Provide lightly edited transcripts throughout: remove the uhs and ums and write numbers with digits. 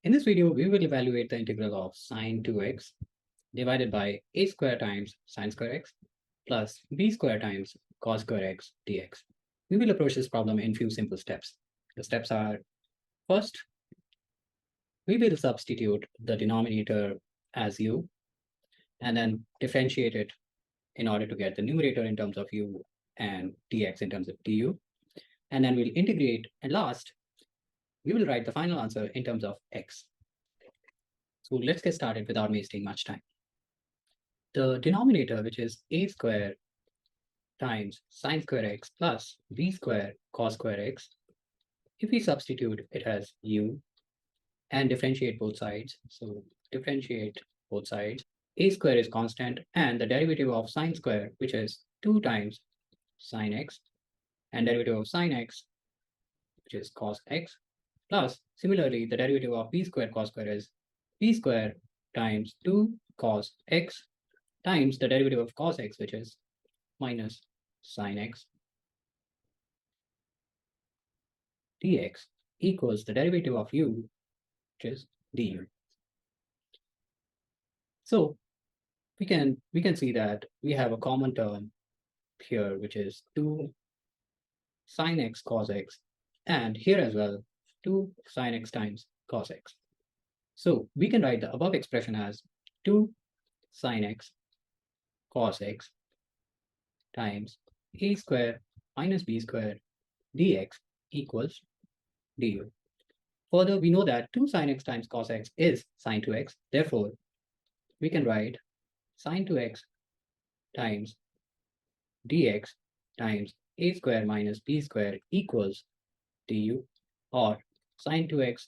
In this video, we will evaluate the integral of sin2x divided by a² times sin²x plus b² times cos²x dx. We will approach this problem in few simple steps. The steps are, first, we will substitute the denominator as u and then differentiate it in order to get the numerator in terms of u and dx in terms of du. And then we'll integrate, and last, we will write the final answer in terms of x. So let's get started without wasting much time. The denominator, which is a² times sin²x plus b²cos²x, if we substitute it as u and differentiate both sides, so differentiate both sides, a² is constant and the derivative of sin², which is 2 times sin x, and derivative of sin x, which is cos x, plus similarly the derivative of b²cos² is b² times 2 cos x times the derivative of cos x, which is minus sin x dx equals the derivative of u, which is du. So we can see that we have a common term here, which is 2 sin x cos x, and here as well 2 sin x times cos x. So we can write the above expression as 2 sin x cos x times a² minus b² dx equals du. Further, we know that 2 sin x times cos x is sin2x. Therefore, we can write sin2x times dx times a² minus b² equals du, or sin2x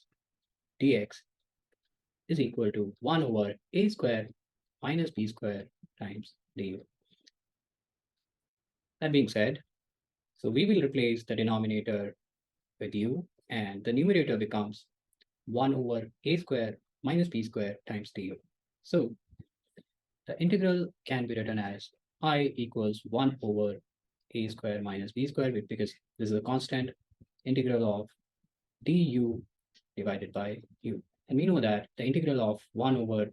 dx is equal to 1 over a² minus b² times du. That being said, so we will replace the denominator with u, and the numerator becomes 1 over a² minus b² times du. So the integral can be written as I equals 1 over a² minus b², because this is a constant, integral of du divided by u. And we know that the integral of 1 over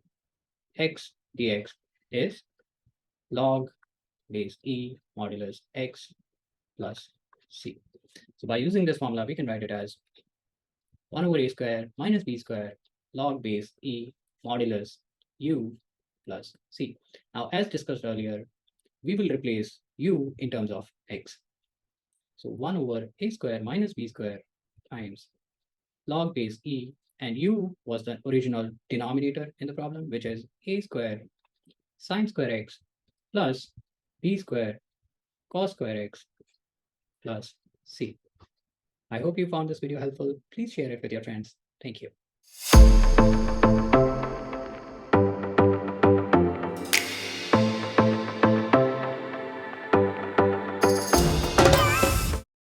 x dx is log base e modulus x plus c. So by using this formula, we can write it as 1 over a² minus b² log base e modulus u plus c. Now, as discussed earlier, we will replace u in terms of x. So 1 over a² minus b² times log base e, and u was the original denominator in the problem, which is a² sin²x plus b² cos²x plus c. I hope you found this video helpful. Please share it with your friends. Thank you.